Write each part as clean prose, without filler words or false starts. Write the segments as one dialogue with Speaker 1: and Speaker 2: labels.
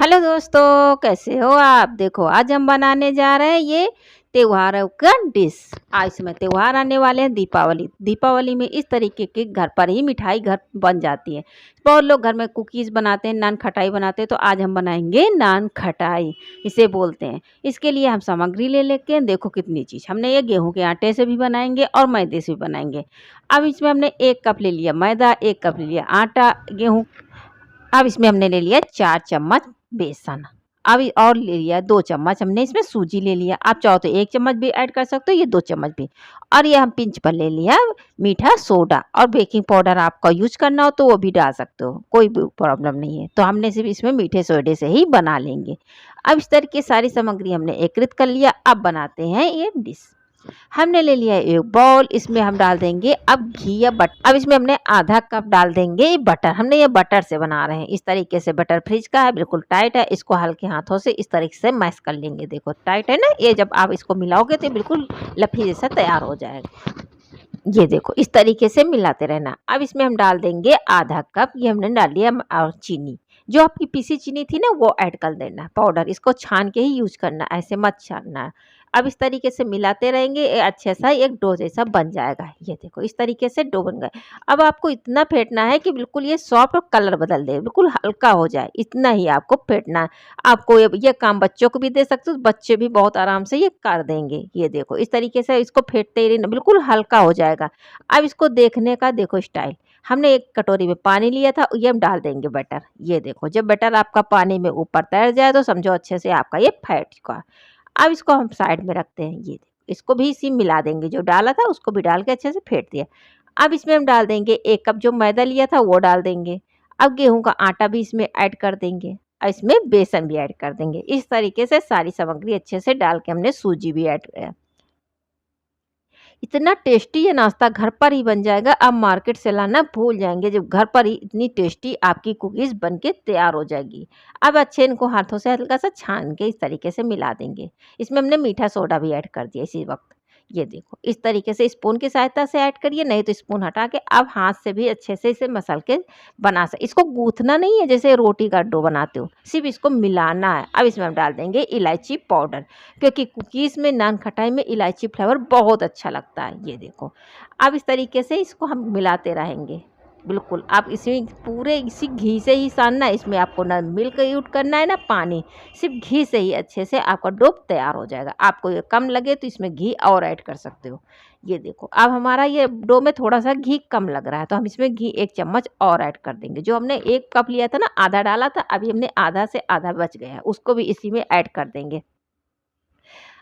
Speaker 1: Hello दोस्तों, कैसे हो आप? देखो, आज हम बनाने जा रहे हैं ये त्योहारों का डिश। आज इसमें त्योहार आने वाले हैं, दीपावली। दीपावली में इस तरीके की घर पर ही मिठाई घर बन जाती है। बहुत लोग घर में कुकीज़ बनाते हैं, नान खटाई बनाते हैं, तो आज हम बनाएंगे नान खटाई, इसे बोलते हैं। इसके लिए हम सामग्री ले लेके देखो कितनी चीज़ हमने। ये गेहूं के आटे से भी बनाएंगे और मैदे से भी बनाएंगे। अब इसमें हमने 1 कप ले लिया मैदा, 1 कप ले लिया आटा गेहूँ। अब इसमें हमने ले लिया 4 चम्मच बेसन। अब और ले लिया 2 चम्मच हमने इसमें सूजी ले लिया। आप चाहो तो 1 चम्मच भी ऐड कर सकते हो, ये 2 चम्मच भी। और ये हम पिंच पर ले लिया मीठा सोडा, और बेकिंग पाउडर आपका यूज करना हो तो वो भी डाल सकते हो, कोई भी प्रॉब्लम नहीं है। तो हमने सिर्फ इसमें मीठे सोडे से ही बना लेंगे। अब इस तरह की सारी सामग्री हमने एकत्रित कर लिया। अब बनाते हैं ये डिश। हमने ले लिया एक बाउल, इसमें हम डाल देंगे अब घी या बटर। अब इसमें हमने आधा कप डाल देंगे बटर। हमने ये बटर से बना रहे हैं। इस तरीके से बटर फ्रिज का है, बिल्कुल टाइट है। इसको हल्के हाथों से इस तरीके से मैश कर लेंगे। देखो टाइट है ना, ये जब आप इसको मिलाओगे तो बिल्कुल लफी जैसा तैयार हो जाएगा। ये देखो इस तरीके से मिलाते रहना। अब इसमें हम डाल देंगे आधा कप, ये हमने डाल दिया, और चीनी। जो आपकी पीसी चीनी थी ना वो ऐड कर देना पाउडर। इसको छान के ही यूज करना, ऐसे मत छानना। अब इस तरीके से मिलाते रहेंगे, अच्छे सा एक डो जैसा बन जाएगा। ये देखो इस तरीके से डो बन गए। अब आपको इतना फेंटना है कि बिल्कुल ये सॉफ्ट कलर बदल दे, बिल्कुल हल्का हो जाए, इतना ही आपको फेंटना है। आपको ये काम बच्चों को भी दे सकते हो, बच्चे भी बहुत आराम से ये कर देंगे। ये देखो इस तरीके से इसको फेंटते ही रहना, बिल्कुल हल्का हो जाएगा। अब इसको देखने का देखो स्टाइल। हमने एक कटोरी में पानी लिया था, ये हम डाल देंगे बटर। ये देखो जब बटर आपका पानी में ऊपर तैर जाए तो समझो अच्छे से आपका ये फैट चुका है। अब इसको हम साइड में रखते हैं। ये देखो इसको भी इसी मिला देंगे, जो डाला था उसको भी डाल के अच्छे से फेंट दिया। अब इसमें हम डाल देंगे 1 कप जो मैदा लिया था वो डाल देंगे। अब गेहूं का आटा भी इसमें ऐड कर देंगे, और इसमें बेसन भी ऐड कर देंगे। इस तरीके से सारी सामग्री अच्छे से डाल के हमने सूजी भी ऐड किया। इतना टेस्टी ये नाश्ता घर पर ही बन जाएगा, आप मार्केट से लाना भूल जाएंगे। जब घर पर ही इतनी टेस्टी आपकी कुकीज़ बन के तैयार हो जाएगी। अब अच्छे इनको हाथों से हल्का सा छान के इस तरीके से मिला देंगे। इसमें हमने मीठा सोडा भी ऐड कर दिया इसी वक्त। ये देखो इस तरीके से स्पून की सहायता से ऐड करिए, नहीं तो स्पून हटा के आप हाथ से भी अच्छे से इसे मसल के बना सकते। इसको गूँथना नहीं है जैसे रोटी का डो बनाते हो, सिर्फ इसको मिलाना है। अब इसमें हम डाल देंगे इलायची पाउडर, क्योंकि कुकीज़ में नान खटाई में इलायची फ्लेवर बहुत अच्छा लगता है। ये देखो अब इस तरीके से इसको हम मिलाते रहेंगे। बिल्कुल आप इसी पूरे इसी घी से ही सानना है, इसमें आपको ना मिल्क यूज करना है ना पानी, सिर्फ घी से ही अच्छे से आपका डो तैयार हो जाएगा। आपको ये कम लगे तो इसमें घी और ऐड कर सकते हो। ये देखो अब हमारा ये डो में थोड़ा सा घी कम लग रहा है, तो हम इसमें घी 1 चम्मच और ऐड कर देंगे। जो हमने 1 कप लिया था ना, आधा डाला था, अभी हमने आधा से आधा बच गया है, उसको भी इसी में ऐड कर देंगे।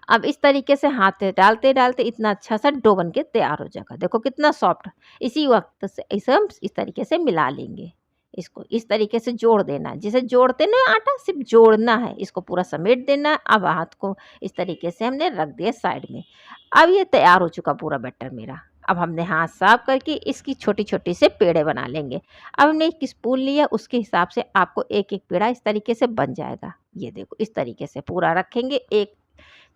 Speaker 1: अब इस तरीके से हाथ से डालते-डालते इतना अच्छा सा डो बन के तैयार हो जाएगा। देखो कितना सॉफ्ट। इसी वक़्त से इसे हम इस तरीके से मिला लेंगे। इसको इस तरीके से जोड़ देना है। जैसे जोड़ते ना आटा, सिर्फ़ जोड़ना है। इसको पूरा समेट देना है। अब हाथ को इस तरीके से हमने रख दिया साइड में। अब ये तैयार हो चुका पूरा बैटर मेरा। अब हमने हाथ साफ करके इसकी छोटी-छोटी से पेड़े बना लेंगे। अब हमने 1 स्पून लिया, उसके हिसाब से आपको 1-1 पेड़ा इस तरीके से बन जाएगा। ये देखो इस तरीके से पूरा रखेंगे, एक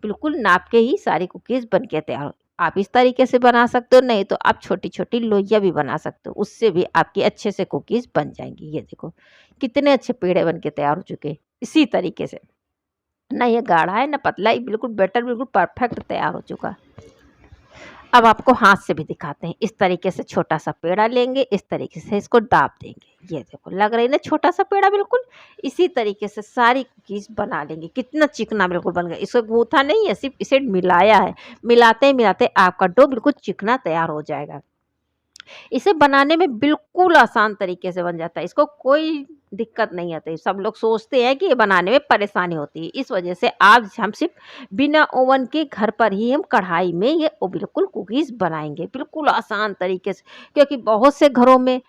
Speaker 1: बिल्कुल नाप के ही सारी कुकीज़ बन के तैयार हो। आप इस तरीके से बना सकते हो, नहीं तो आप छोटी-छोटी लोइयाँ भी बना सकते हो, उससे भी आपकी अच्छे से कुकीज़ बन जाएँगी। ये देखो कितने अच्छे पेड़े बन के तैयार हो चुके हैं। इसी तरीके से, ना ये गाढ़ा है ना पतला, ये बिल्कुल बैटर बिल्कुल परफेक्ट तैयार हो चुका है। अब आपको हाथ से भी दिखाते हैं। इस तरीके से छोटा-सा पेड़ा लेंगे, इस तरीके से इसको दाब देंगे। ये देखो लग रही है ना छोटा-सा पेड़ा बिल्कुल। इसी तरीके से सारी कुकीज़ बना लेंगे। कितना चिकना बिल्कुल बन गया। इसको गूँथा नहीं है, सिर्फ़ इसे मिलाया है। मिलाते ही मिलाते आपका डो बिल्कुल चिकना तैयार हो जाएगा। इसे बनाने में बिल्कुल आसान तरीके से बन जाता है। इसको कोई दिक्कत नहीं आती। सब लोग सोचते हैं कि ये बनाने में परेशानी होती है। इस वजह से आज हम सिर्फ़ बिना ओवन के घर पर ही हम कढ़ाई में ये बिल्कुल कुकीज़ बनाएँगे। बिल्कुल आसान तरीके से, क्योंकि बहुत से घरों में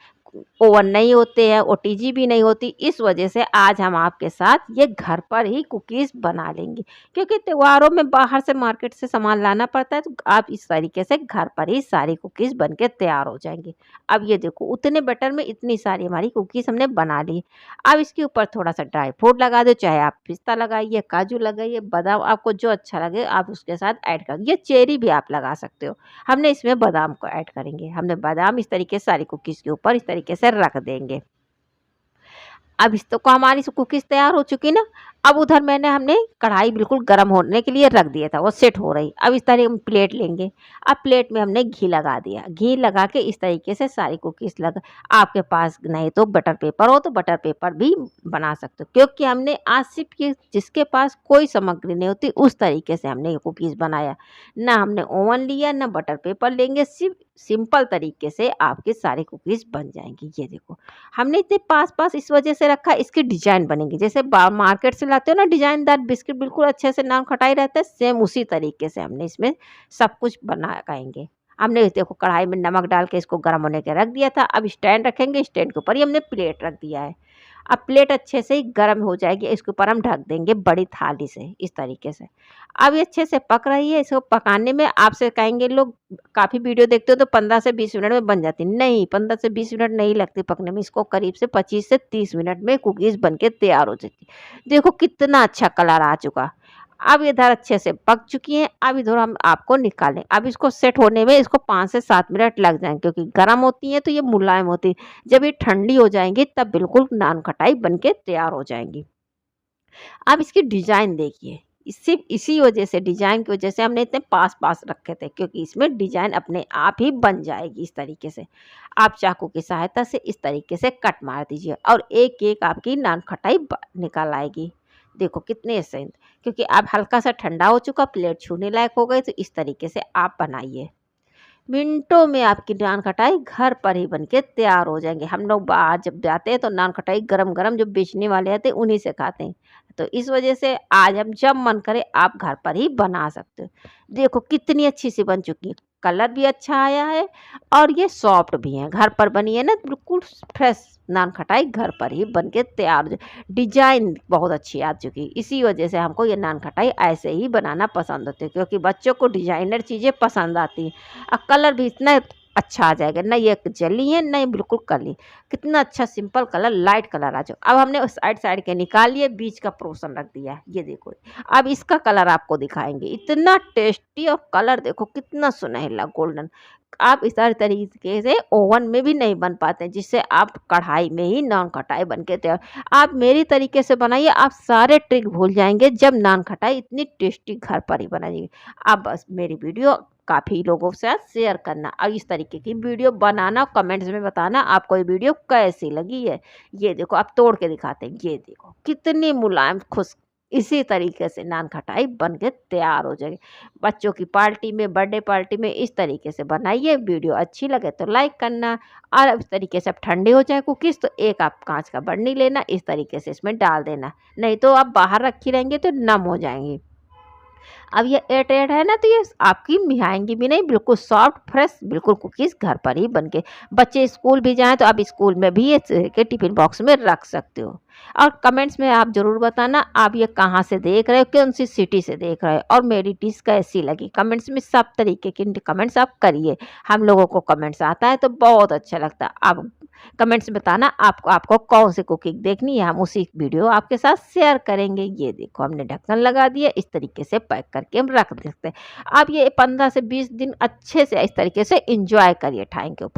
Speaker 1: ओवन नहीं होते हैं, ओटीजी भी नहीं होती। इस वजह से आज हम आपके साथ ये घर पर ही कुकीज़ बना लेंगे, क्योंकि त्योहारों में बाहर से मार्केट से सामान लाना पड़ता है, तो आप इस तरीके से घर पर ही सारी कुकीज़ बन के तैयार हो जाएँगी। अब ये देखो उतने बैटर में इतनी सारी हमारी कुकीज़ हमने बना ली। अब इसके ऊपर थोड़ा-सा ड्राई फ्रूट लगा दो, चाहे आप पिस्ता लगाइए, काजू लगाइए, बादाम, आपको जो अच्छा लगे आप उसके साथ ऐड कर, ये चेरी भी आप लगा सकते हो। हमने इसमें बादाम को ऐड करेंगे। हमने बादाम इस तरीके से सारी कुकीज़ के ऊपर इस तरीके से रख देंगे। अब इस तो को हमारी कुकीज़ तैयार हो चुकी ना। अब उधर हमने कढ़ाई बिल्कुल गरम होने के लिए रख दिया था, वो सेट हो रही। अब इस तरह हम प्लेट लेंगे। अब प्लेट में हमने घी लगा दिया। घी लगा के इस तरीके से सारी कुकीज़ लगा, आपके पास नहीं तो बटर पेपर हो तो बटर पेपर भी बना सकते हो। क्योंकि हमने आज सिर्फ़ ये जिसके पास कोई सामग्री नहीं होती उस तरीके से हमने ये कुकीज़ बनाया। ना हमने ओवन लिया, ना बटर पेपर लेंगे, सिर्फ़ सिंपल तरीके से आपकी सारी कुकीज़ बन जाएँगी। ये देखो। हमने इतने पास-पास इस वजह से रखा, इसकी डिज़ाइन बनेगी। जैसे बा मार्केट से लाते हो ना डिज़ाइनदार बिस्किट, बिल्कुल अच्छे से नान खटाई रहता है, सेम उसी तरीके से हमने इसमें सब कुछ बनाएँगे। हमने देखो कढ़ाई में नमक डाल के इसको गरम होने के रख दिया था। अब स्टैंड रखेंगे, स्टैंड के ऊपर ही हमने प्लेट रख दिया है। अब प्लेट अच्छे से ही गरम हो जाएगी, इसके ऊपर हम ढक देंगे बड़ी थाली से इस तरीके से। अब ये अच्छे से पक रही है, इसको पकाने में आपसे कहेंगे लोग काफ़ी वीडियो देखते हो तो 15 से 20 मिनट में बन जाती है। नहीं, 15 से 20 मिनट नहीं लगती पकने में, इसको करीब से 25 से 30 मिनट में कुकीज़ बन के तैयार हो जाती है। देखो कितना अच्छा कलर आ चुका। अब इधर अच्छे से पक चुकी हैं, अब इधर हम आपको निकालें। अब इसको सेट होने में इसको 5 से 7 मिनट लग जाएँगे, क्योंकि गरम होती हैं तो ये मुलायम होती है। जब ये ठंडी हो जाएँगी तब बिल्कुल नान खटाई बन के तैयार हो जाएँगी। अब इसकी डिज़ाइन देखिए, सिर्फ़ इसी वजह से, डिज़ाइन की वजह से हमने इतने पास-पास रखे थे, क्योंकि इसमें डिज़ाइन अपने आप ही बन जाएगी इस तरीके से। आप चाकू की सहायता से इस तरीके से कट मार दीजिए और एक-एक आपकी नान खटाई निकल आएगी। देखो कितने सही, क्योंकि अब हल्का-सा ठंडा हो चुका, प्लेट छूने लायक हो गई, तो इस तरीके से आप बनाइए। मिनटों में आपकी नान खटाई घर पर ही बनके तैयार हो जाएँगे। हम लोग बाहर जब जाते हैं तो नान खटाई गरम-गरम जो बेचने वाले आते हैं उन्हीं से खाते हैं। तो इस वज़ह से आज हम जब मन करे आप घर पर ही बना सकते हो। देखो कितनी अच्छी-सी बन चुकी है। कलर भी अच्छा आया है और ये सॉफ्ट भी हैं। घर पर बनी है ना, बिल्कुल फ्रेश नान खटाई घर पर ही बन के तैयार हो। डिज़ाइन बहुत अच्छी आ चुकी है। इसी वज़ह से हमको ये नान खटाई ऐसे ही बनाना पसंद होती है, क्योंकि बच्चों को डिज़ाइनर चीज़ें पसंद आती हैं। कलर भी इतना अच्छा आ जाएगा, ना ये जली है ना ये बिल्कुल काली। कितना अच्छा सिंपल कलर, लाइट कलर आ जाए। अब हमने उस साइड के निकाल लिए, बीच का पोर्शन रख दिया है, ये देखो। अब इसका कलर आपको दिखाएंगे, इतना टेस्टी और कलर देखो कितना सुनहला गोल्डन। आप इस तरीके से ओवन में भी नहीं बन पाते, जिससे आप कढ़ाई में ही नान खटाई बन के तैयार। आप मेरी तरीके से बनाइए, आप सारे ट्रिक भूल जाएंगे जब नान खटाई इतनी टेस्टी घर पर ही बनाइए। आप बस मेरी वीडियो काफ़ी लोगों के साथ शेयर करना और इस तरीके की वीडियो बनाना, कमेंट्स में बताना आपको ये वीडियो कैसी लगी है। ये देखो आप तोड़ के दिखाते हैं, ये देखो कितनी मुलायम खुश। इसी तरीके से नान खटाई बन के तैयार हो जाएगी। बच्चों की पार्टी में, बर्थडे पार्टी में इस तरीके से बनाइए। वीडियो अच्छी लगे तो लाइक करना और इस तरीके से अब ठंडे हो जाए कुकीज़ तो एक आप कांच का बर्नी लेना, इस तरीके से इसमें डाल देना, नहीं तो आप बाहर रखी रहेंगे तो नम हो जाएंगी। अब ये एयरटाइट है ना, तो ये आपकी मिहाएँगी भी नहीं, बिल्कुल सॉफ्ट फ्रेश बिल्कुल कुकीज़ घर पर ही बन के। बच्चे स्कूल भी जाएँ तो आप स्कूल में भी ये के टिफ़िन बॉक्स में रख सकते हो। और कमेंट्स में आप ज़रूर बताना आप ये कहाँ से देख रहे हो, कौन-सी सिटी से देख रहे हो और मेरी डिश कैसी लगी। कमेंट्स में सब तरीके के कमेंट्स आप करिए। हम लोगों को कमेंट्स आता है तो बहुत अच्छा लगता है। आप कमेंट्स में बताना आपको आपको कौन सी कुकिंग देखनी है, हम उसी वीडियो आपके साथ शेयर करेंगे। ये देखो हमने ढक्कन लगा दिया, इस तरीके से पैक करके हम रख देते हैं। आप ये 15 से 20 दिन अच्छे से इस तरीके से एंजॉय करिए, थैंक यू।